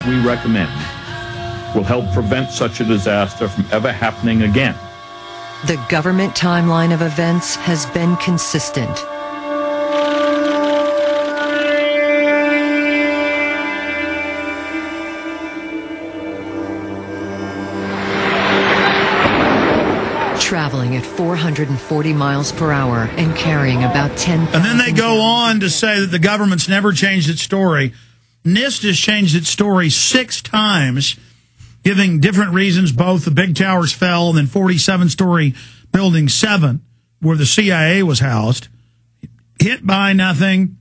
we recommend will help prevent such a disaster from ever happening again. The government timeline of events has been consistent. Traveling at 440 miles per hour and carrying about 10,000. And then they go on to say that the government's never changed its story. NIST has changed its story 6 times, giving different reasons. Both the big towers fell and then 47-story building 7, where the CIA was housed, hit by nothing,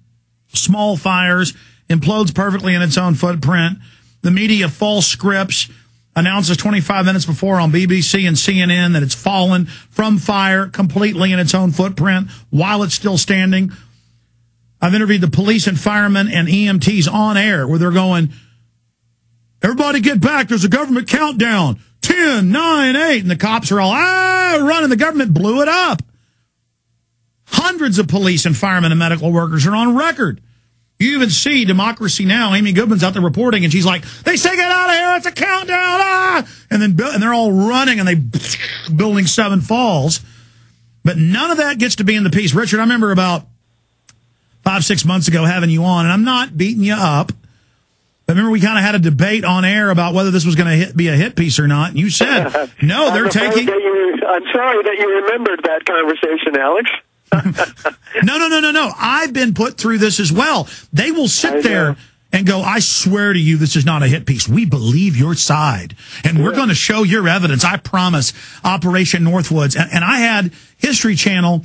small fires, implodes perfectly in its own footprint. The media false scripts, announces 25 minutes before on BBC and CNN that it's fallen from fire completely in its own footprint while it's still standing. I've interviewed the police and firemen and EMTs on air where they're going, everybody get back, there's a government countdown, 10, 9, 8, and the cops are all, running. The government blew it up. Hundreds of police and firemen and medical workers are on record. You even see Democracy Now! Amy Goodman's out there reporting, and she's like, they say get out of here, it's a countdown, and they're all running, and building 7 falls. But none of that gets to be in the piece. Richard, I remember about 5-6 months ago having you on, and I'm not beating you up. I remember we kind of had a debate on air about whether this was going to be a hit piece or not, and you said, no, they're taking... I'm sorry that you remembered that conversation, Alex. No. I've been put through this as well. They will sit there and go, I swear to you, this is not a hit piece. We believe your side, and we're going to show your evidence. I promise. Operation Northwoods. And I had History Channel,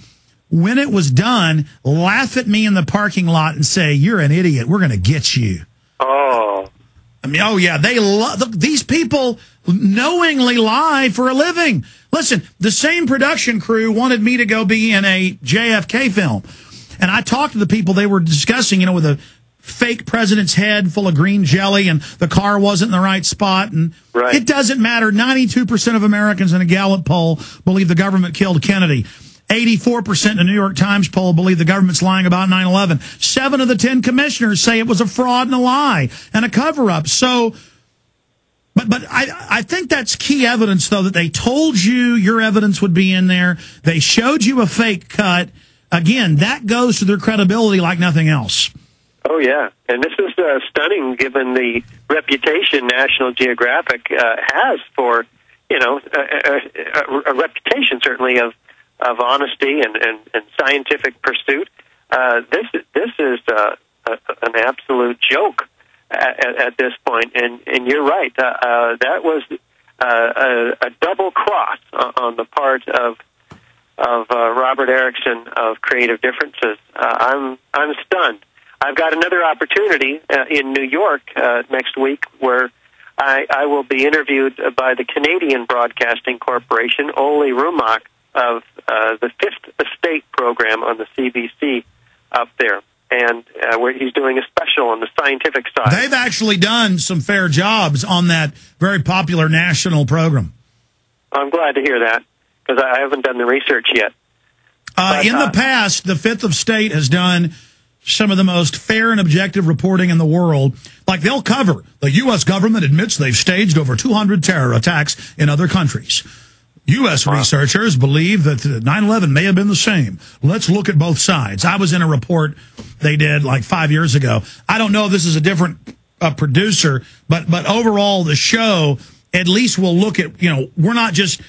when it was done, laugh at me in the parking lot and say, you're an idiot. We're going to get you. Oh. I mean, oh, yeah. These people knowingly lie for a living. Listen, the same production crew wanted me to go be in a JFK film. And I talked to the people they were discussing, with a fake president's head full of green jelly and the car wasn't in the right spot. And It doesn't matter. 92% of Americans in a Gallup poll believe the government killed Kennedy. 84% in the New York Times poll believe the government's lying about 9/11. 7 of the 10 commissioners say it was a fraud and a lie and a cover-up. So... But I think that's key evidence, though, that they told you your evidence would be in there. They showed you a fake cut. Again, that goes to their credibility like nothing else. Oh, yeah. And this is stunning given the reputation National Geographic has for, a reputation certainly of honesty and scientific pursuit. This is an absolute joke. At this point, and you're right. That was a double cross on the part of Robert Erickson of Creative Differences. I'm stunned. I've got another opportunity in New York next week where I will be interviewed by the Canadian Broadcasting Corporation, Ole Rumak, of the Fifth Estate program on the CBC up there. And where he's doing a special on the scientific side. They've actually done some fair jobs on that very popular national program. I'm glad to hear that, because I haven't done the research yet. In the past, the Fifth Estate has done some of the most fair and objective reporting in the world. Like, they'll cover, the U.S. government admits they've staged over 200 terror attacks in other countries. U.S. researchers believe that 9/11 may have been the same. Let's look at both sides. I was in a report they did like 5 years ago. I don't know if this is a different producer, but overall the show at least will look at, we're not just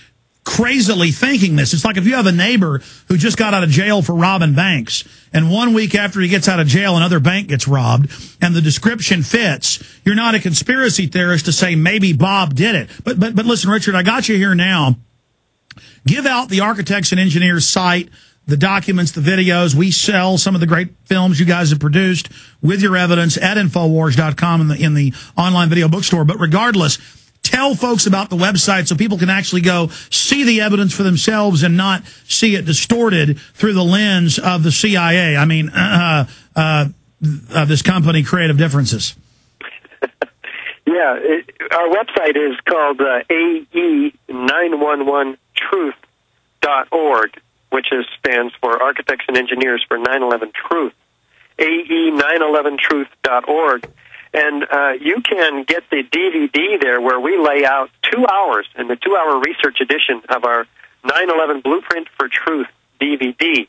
crazily thinking this. It's like if you have a neighbor who just got out of jail for robbing banks, and 1 week after he gets out of jail, another bank gets robbed, and the description fits. You're not a conspiracy theorist to say maybe Bob did it. But listen, Richard, I got you here now. Give out the Architects and Engineers site, the documents, the videos. We sell some of the great films you guys have produced with your evidence at Infowars.com in the online video bookstore. But regardless, tell folks about the website so people can actually go see the evidence for themselves and not see it distorted through the lens of the CIA. I mean, this company, Creative Differences. Yeah, our website is called AE911truth.org, which stands for Architects and Engineers for 9/11 Truth. AE911truth.org. And you can get the DVD there where we lay out 2 hours in the 2-hour research edition of our 9/11 Blueprint for Truth DVD.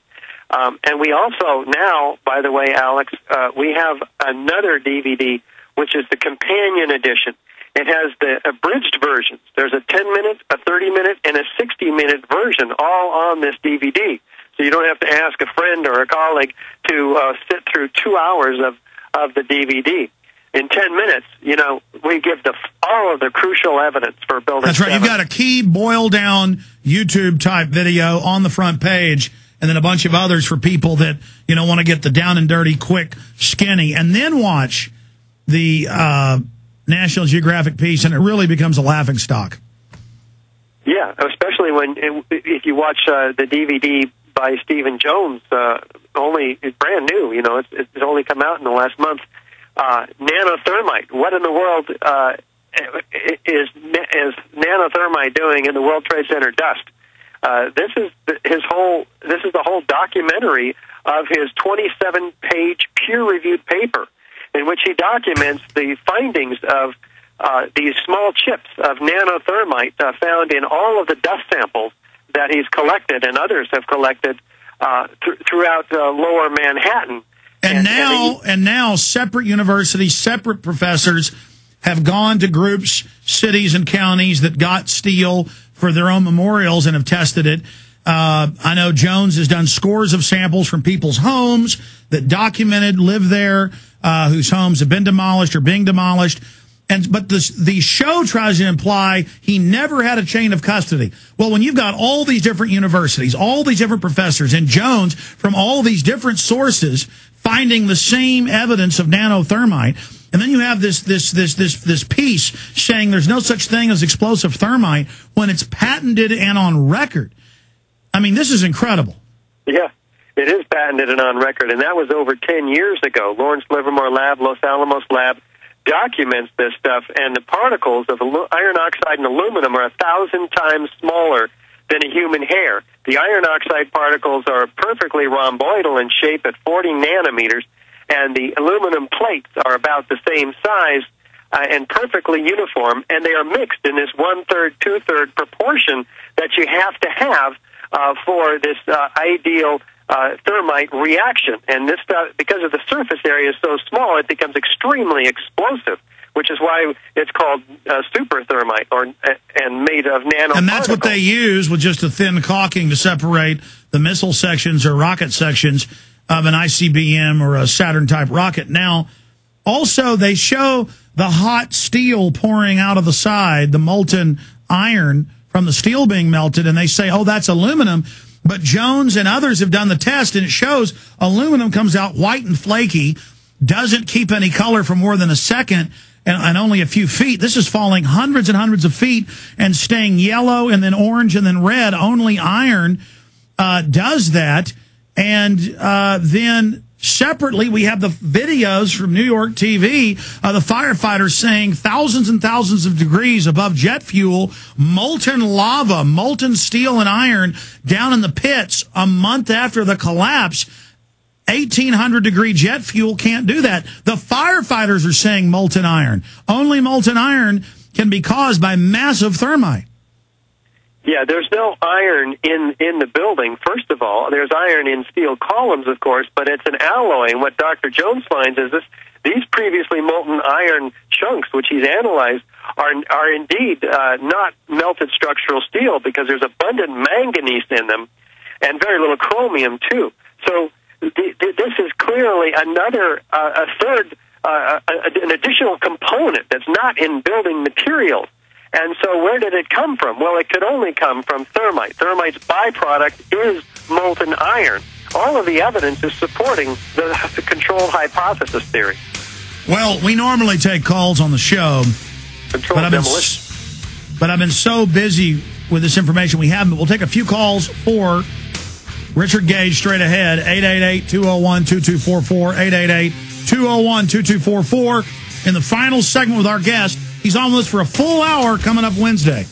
And we also now, by the way, Alex, we have another DVD, which is the companion edition. It has the abridged versions. There's a 10-minute, a 30-minute, and a 60-minute version all on this DVD. So you don't have to ask a friend or a colleague to sit through 2 hours of the DVD. In 10 minutes, we give all of the crucial evidence for building. That's right. 7. You've got a key boil-down YouTube-type video on the front page, and then a bunch of others for people that, want to get the down and dirty, quick, skinny, and then watch the National Geographic piece, and it really becomes a laughingstock. Yeah, especially if you watch the DVD by Stephen Jones, it's brand new. It's only come out in the last month. Nanothermite. What in the world is nanothermite doing in the World Trade Center dust? This is the whole documentary of his 27-page peer-reviewed paper, in which he documents the findings of these small chips of nanothermite found in all of the dust samples that he's collected and others have collected throughout lower Manhattan. And now separate universities, separate professors have gone to groups, cities, and counties that got steel for their own memorials and have tested it. I know Jones has done scores of samples from people's homes that documented, live there, whose homes have been demolished or being demolished. But the show tries to imply he never had a chain of custody. Well, when you've got all these different universities, all these different professors, and Jones from all these different sources finding the same evidence of nanothermite, and then you have this piece saying there's no such thing as explosive thermite when it's patented and on record. I mean, this is incredible. Yeah, it is patented and on record, and that was over 10 years ago. Lawrence Livermore Lab, Los Alamos Lab documents this stuff, and the particles of iron oxide and aluminum are 1,000 times smaller than a human hair. The iron oxide particles are perfectly rhomboidal in shape at 40 nanometers, and the aluminum plates are about the same size and perfectly uniform, and they are mixed in this 1/3, 2/3 proportion that you have to have for this ideal thermite reaction. And this stuff, because of the surface area is so small, it becomes extremely explosive, which is why it's called super thermite and made of nanoparticles. And that's what they use with just a thin caulking to separate the missile sections or rocket sections of an ICBM or a Saturn-type rocket. Now, also, they show the hot steel pouring out of the side, the molten iron from the steel being melted, and they say, oh, that's aluminum. But Jones and others have done the test, and it shows aluminum comes out white and flaky, doesn't keep any color for more than a second, and only a few feet. This is falling hundreds and hundreds of feet and staying yellow and then orange and then red. Only iron does that. And then separately, we have the videos from New York TV of the firefighters saying thousands and thousands of degrees above jet fuel, molten lava, molten steel and iron down in the pits a month after the collapse. 1,800-degree jet fuel can't do that. The firefighters are saying molten iron. Only molten iron can be caused by massive thermite. Yeah, there's no iron in the building, first of all. There's iron in steel columns, of course, but it's an alloy. And what Dr. Jones finds is these previously molten iron chunks, which he's analyzed, are indeed not melted structural steel because there's abundant manganese in them and very little chromium, too. So this is clearly another, an additional component that's not in building materials. And so where did it come from? Well, it could only come from thermite. Thermite's byproduct is molten iron. All of the evidence is supporting the controlled hypothesis theory. Well, we normally take calls on the show, but I've been so busy with this information we haven't. We'll take a few calls for Richard Gage straight ahead, 888-201-2244, 888-201-2244. In the final segment with our guest, he's on with us for a full hour coming up Wednesday.